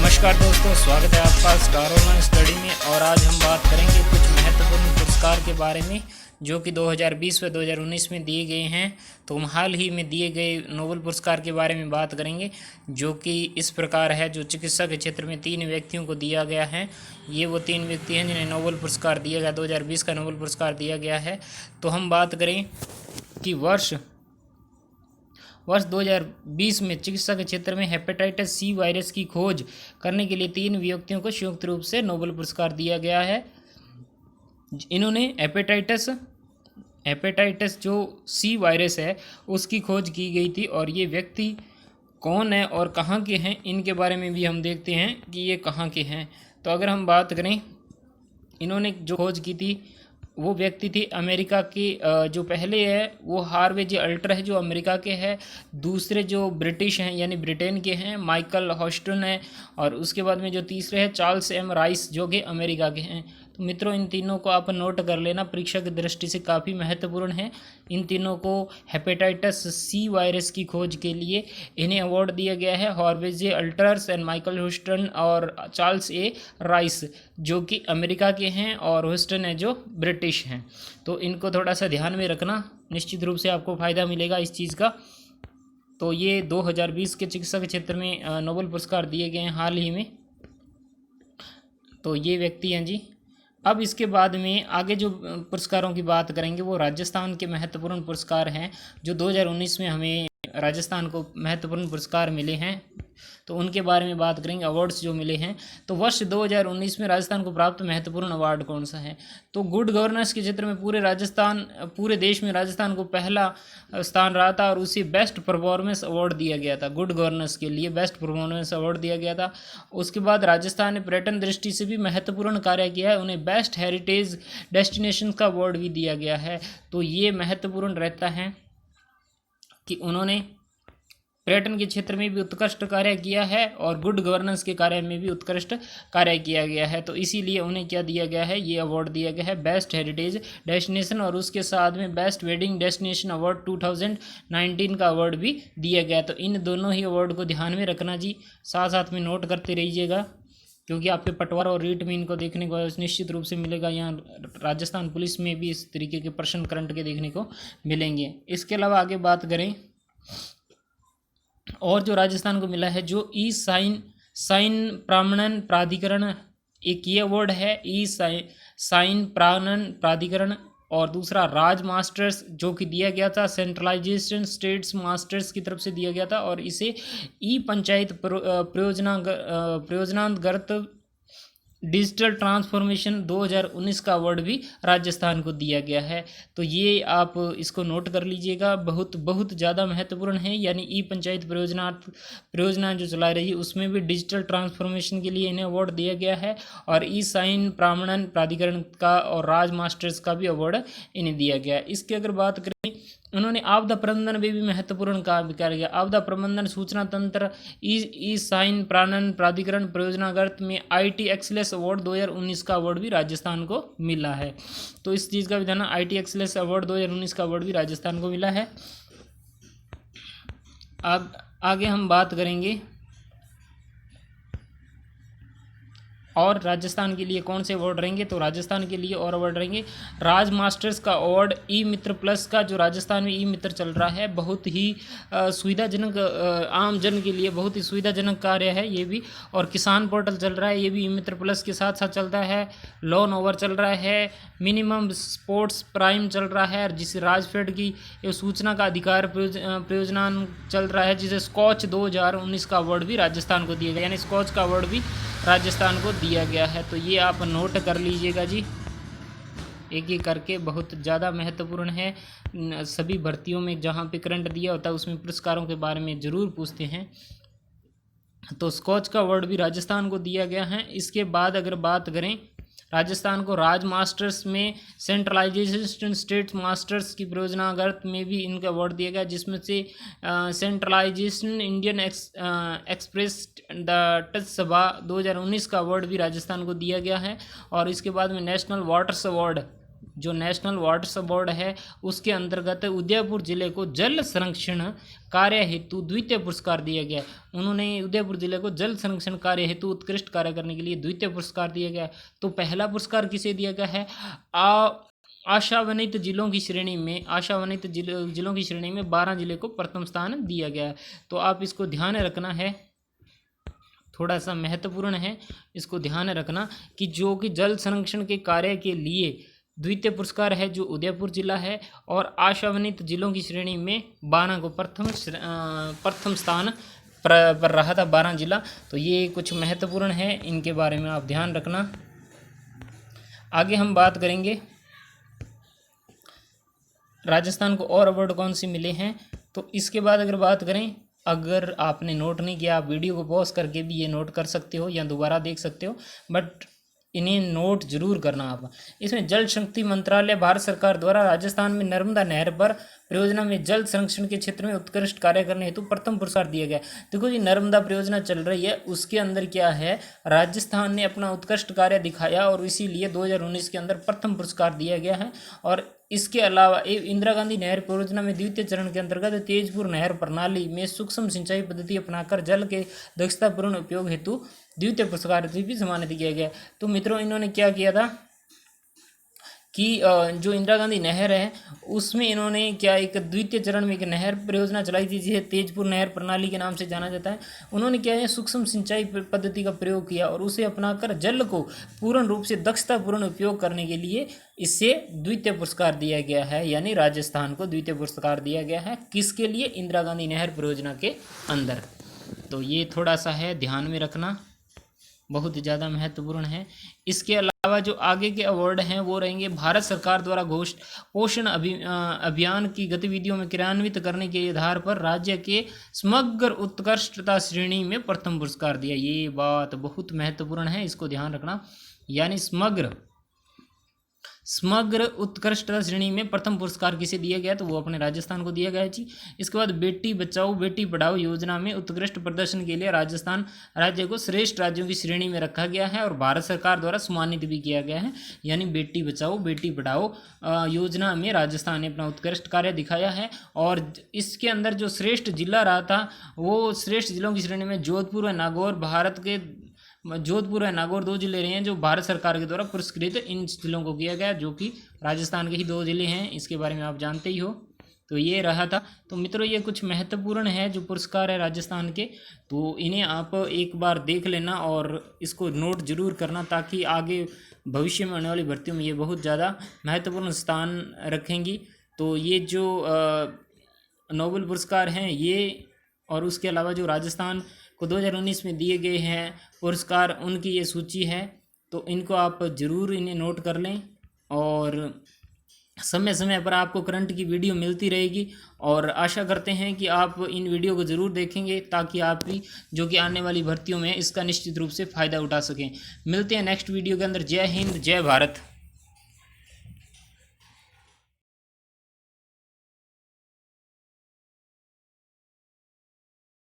नमस्कार दोस्तों, स्वागत है आपका स्टार ऑनलाइन स्टडी में। और आज हम बात करेंगे कुछ महत्वपूर्ण पुरस्कार के बारे में जो कि 2020 व 2019 में दिए गए हैं। तो हम हाल ही में दिए गए नोबेल पुरस्कार के बारे में बात करेंगे, जो कि इस प्रकार है। जो चिकित्सा के क्षेत्र में 3 व्यक्तियों को दिया गया है, ये वो 3 व्यक्ति हैं जिन्हें नोबेल पुरस्कार दिया गया, 2020 का नोबेल पुरस्कार दिया गया है। तो हम बात करें कि वर्ष 2020 में चिकित्सा के क्षेत्र में हेपेटाइटिस सी वायरस की खोज करने के लिए 3 व्यक्तियों को संयुक्त रूप से नोबेल पुरस्कार दिया गया है। इन्होंने हेपेटाइटिस जो सी वायरस है उसकी खोज की गई थी। और ये व्यक्ति कौन है और कहाँ के हैं, इनके बारे में भी हम देखते हैं कि ये कहाँ के हैं। तो अगर हम बात करें, इन्होंने जो खोज की थी वो व्यक्ति थी अमेरिका के। जो पहले है वो हार्वे जे अल्टर है जो अमेरिका के हैं। दूसरे जो ब्रिटिश हैं यानी ब्रिटेन के हैं, माइकल हॉस्टन है। और उसके बाद में जो तीसरे हैं चार्ल्स एम राइस जो कि अमेरिका के हैं। तो मित्रों, इन तीनों को आप नोट कर लेना, परीक्षा की दृष्टि से काफ़ी महत्वपूर्ण है। इन तीनों को हेपेटाइटिस सी वायरस की खोज के लिए इन्हें अवार्ड दिया गया है। Harvey J altars and Michael Houston और चार्ल्स ए राइस जो कि अमेरिका के हैं, और ह्यूस्टन है जो ब्रिटिश हैं। तो इनको थोड़ा सा ध्यान में रखना, निश्चित रूप से आपको फ़ायदा मिलेगा इस चीज़ का। तो ये 2020 के चिकित्सा के क्षेत्र में नोबेल पुरस्कार दिए गए हैं हाल ही में। तो ये व्यक्ति हैं जी। अब इसके बाद में आगे जो पुरस्कारों की बात करेंगे वो राजस्थान के महत्वपूर्ण पुरस्कार हैं, जो 2019 में हमें राजस्थान को महत्वपूर्ण पुरस्कार मिले हैं। तो उनके बारे में बात करेंगे, अवार्ड्स जो मिले हैं। तो वर्ष 2019 में राजस्थान को प्राप्त महत्वपूर्ण अवार्ड कौन सा है? तो गुड गवर्नेंस के क्षेत्र में पूरे देश में राजस्थान को पहला स्थान रहा था, और उसे बेस्ट परफॉर्मेंस अवार्ड दिया गया था। गुड गवर्नेंस के लिए बेस्ट परफॉर्मेंस अवार्ड दिया गया था। उसके बाद राजस्थान ने पर्यटन दृष्टि से भी महत्वपूर्ण कार्य किया है, उन्हें बेस्ट हेरिटेज डेस्टिनेशन का अवार्ड भी दिया गया है। तो ये महत्वपूर्ण रहता है कि उन्होंने पर्यटन के क्षेत्र में भी उत्कृष्ट कार्य किया है और गुड गवर्नेंस के कार्य में भी उत्कृष्ट कार्य किया गया है। तो इसीलिए उन्हें क्या दिया गया है, ये अवार्ड दिया गया है बेस्ट हेरिटेज डेस्टिनेशन। और उसके साथ में बेस्ट वेडिंग डेस्टिनेशन अवार्ड 2019 का अवार्ड भी दिया गया। तो इन दोनों ही अवार्ड को ध्यान में रखना जी, साथ साथ में नोट करते रहिएगा, क्योंकि आपके पटवार और रीट में इनको देखने को निश्चित रूप से मिलेगा। यहाँ राजस्थान पुलिस में भी इस तरीके के प्रश्न करंट के देखने को मिलेंगे। इसके अलावा आगे बात करें, और जो राजस्थान को मिला है जो ई साइन प्रमाणन प्राधिकरण, एक ये अवार्ड है ई साइन प्रमाणन प्राधिकरण। और दूसरा राज मास्टर्स जो कि दिया गया था सेंट्रलाइजेशन स्टेट्स मास्टर्स की तरफ से दिया गया था। और इसे ई पंचायत प्रयोजनांतर्गत डिजिटल ट्रांसफॉर्मेशन 2019 का अवार्ड भी राजस्थान को दिया गया है। तो ये आप इसको नोट कर लीजिएगा, बहुत ज़्यादा महत्वपूर्ण है। यानी ई पंचायत परियोजना जो चला रही है उसमें भी डिजिटल ट्रांसफॉर्मेशन के लिए इन्हें अवार्ड दिया गया है। और ई साइन प्रमाणन प्राधिकरण का और राज मास्टर्स का भी अवार्ड इन्हें दिया गया है। इसकी अगर बात करें, उन्होंने आपदा प्रबंधन में भी महत्वपूर्ण काम किया गया। आपदा प्रबंधन सूचना तंत्र ई साइन प्रमाणन प्राधिकरण परियोजनागत में IT एक्सीलेंस अवार्ड 2019 का अवार्ड भी राजस्थान को मिला है। तो इस चीज़ का भी ध्यान, IT एक्सीलेंस अवार्ड 2019 का अवार्ड भी राजस्थान को मिला है। आगे हम बात करेंगे और राजस्थान के लिए कौन से अवार्ड रहेंगे। तो राजस्थान के लिए और अवार्ड रहेंगे राज मास्टर्स का अवार्ड, ई मित्र प्लस का जो राजस्थान में ई मित्र चल रहा है, बहुत ही सुविधाजनक, आम जन के लिए बहुत ही सुविधाजनक कार्य है ये भी। और किसान पोर्टल चल रहा है, ये भी ई मित्र प्लस के साथ साथ चलता है। लॉन ओवर चल रहा है, मिनिमम स्पोर्ट्स प्राइम चल रहा है, जिसे राजफेड की सूचना का अधिकार प्रयोजन चल रहा है, जिसे स्कॉच 2019 का अवार्ड भी राजस्थान को दिया गया, यानी स्कॉच का अवार्ड भी राजस्थान को दिया गया है। तो ये आप नोट कर लीजिएगा जी, एक एक करके, बहुत ज़्यादा महत्वपूर्ण है। सभी भर्तियों में जहाँ पे करंट दिया होता है उसमें पुरस्कारों के बारे में ज़रूर पूछते हैं। तो स्कॉच का अवार्ड भी राजस्थान को दिया गया है। इसके बाद अगर बात करें, राजस्थान को राज मास्टर्स में सेंट्रलाइजेशन स्टेट मास्टर्स की परियोजनागत में भी इनका अवार्ड दिया गया, जिसमें से सेंट्रलाइजेशन इंडियन एक्सप्रेस द टच सभा 2019 का अवार्ड भी राजस्थान को दिया गया है। और इसके बाद में नेशनल वाटर्स अवार्ड जो नेशनल वाटर बोर्ड है उसके अंतर्गत उदयपुर जिले को जल संरक्षण कार्य हेतु द्वितीय पुरस्कार दिया गया। उन्होंने उदयपुर जिले को जल संरक्षण कार्य हेतु उत्कृष्ट कार्य करने के लिए द्वितीय पुरस्कार दिया गया। तो पहला पुरस्कार किसे दिया गया है? आशान्वित जिलों की श्रेणी में 12 जिले को प्रथम स्थान दिया गया है। तो आप इसको ध्यान रखना है, थोड़ा सा महत्वपूर्ण है, इसको ध्यान रखना कि जो कि जल संरक्षण के कार्य के लिए द्वितीय पुरस्कार है जो उदयपुर जिला है, और आशान्वित जिलों की श्रेणी में 12 को प्रथम स्थान पर रहा था 12 जिला। तो ये कुछ महत्वपूर्ण है, इनके बारे में आप ध्यान रखना। आगे हम बात करेंगे राजस्थान को और अवार्ड कौन से मिले हैं। तो इसके बाद अगर बात करें, अगर आपने नोट नहीं किया आप वीडियो को पॉज करके भी ये नोट कर सकते हो या दोबारा देख सकते हो, बट इन्हें नोट जरूर करना आप। इसमें जल शक्ति मंत्रालय भारत सरकार द्वारा राजस्थान में नर्मदा नहर पर परियोजना में जल संरक्षण के क्षेत्र में उत्कृष्ट कार्य करने हेतु प्रथम पुरस्कार दिया गया। देखो जी, नर्मदा परियोजना चल रही है, उसके अंदर क्या है, राजस्थान ने अपना उत्कृष्ट कार्य दिखाया और इसीलिए 2019 के अंदर प्रथम पुरस्कार दिया गया है। और इसके अलावा इंदिरा गांधी नहर परियोजना में द्वितीय चरण के अंतर्गत तेजपुर नहर प्रणाली में सूक्ष्म सिंचाई पद्धति अपनाकर जल के दक्षतापूर्ण उपयोग हेतु द्वितीय पुरस्कार भी सम्मानित किया गया। तो मित्रों, इन्होंने क्या किया था कि जो इंदिरा गांधी नहर है उसमें इन्होंने क्या एक द्वितीय चरण में एक नहर परियोजना चलाई थी जिसे तेजपुर नहर प्रणाली के नाम से जाना जाता है। उन्होंने क्या है, सूक्ष्म सिंचाई पद्धति का प्रयोग किया और उसे अपनाकर जल को पूर्ण रूप से दक्षतापूर्ण उपयोग करने के लिए इससे द्वितीय पुरस्कार दिया गया है, यानी राजस्थान को द्वितीय पुरस्कार दिया गया है। किसके लिए? इंदिरा गांधी नहर परियोजना के अंदर। तो ये थोड़ा सा है, ध्यान में रखना, बहुत ज़्यादा महत्वपूर्ण है। इसके अलावा जो आगे के अवार्ड हैं वो रहेंगे भारत सरकार द्वारा घोषित पोषण अभियान की गतिविधियों में क्रियान्वित करने के आधार पर राज्य के समग्र उत्कृष्टता श्रेणी में प्रथम पुरस्कार दिया। ये बात बहुत महत्वपूर्ण है, इसको ध्यान रखना, यानी समग्र उत्कृष्टता श्रेणी में प्रथम पुरस्कार किसे दिया गया? तो वो अपने राजस्थान को दिया गया जी। इसके बाद बेटी बचाओ बेटी पढ़ाओ योजना में उत्कृष्ट प्रदर्शन के लिए राजस्थान राज्य को श्रेष्ठ राज्यों की श्रेणी में रखा गया है और भारत सरकार द्वारा सम्मानित भी किया गया है। यानी बेटी बचाओ बेटी पढ़ाओ योजना में राजस्थान ने अपना उत्कृष्ट कार्य दिखाया है। और इसके अंदर जो श्रेष्ठ जिला रहा था वो श्रेष्ठ जिलों की श्रेणी में जोधपुर और नागौर 2 जिले रहे हैं जो भारत सरकार के द्वारा पुरस्कृत इन जिलों को किया गया, जो कि राजस्थान के ही 2 जिले हैं, इसके बारे में आप जानते ही हो। तो ये रहा था। तो मित्रों, ये कुछ महत्वपूर्ण है जो पुरस्कार है राजस्थान के, तो इन्हें आप एक बार देख लेना और इसको नोट जरूर करना, ताकि आगे भविष्य में आने वाली भर्तियों में ये बहुत ज़्यादा महत्वपूर्ण स्थान रखेंगी। तो ये जो नोबेल पुरस्कार हैं ये, और उसके अलावा जो राजस्थान को 2019 में दिए गए हैं पुरस्कार, उनकी ये सूची है। तो इनको आप ज़रूर इन्हें नोट कर लें और समय समय पर आपको करंट की वीडियो मिलती रहेगी। और आशा करते हैं कि आप इन वीडियो को ज़रूर देखेंगे ताकि आप भी जो कि आने वाली भर्तियों में इसका निश्चित रूप से फ़ायदा उठा सकें। मिलते हैं नेक्स्ट वीडियो के अंदर। जय हिंद, जय भारत।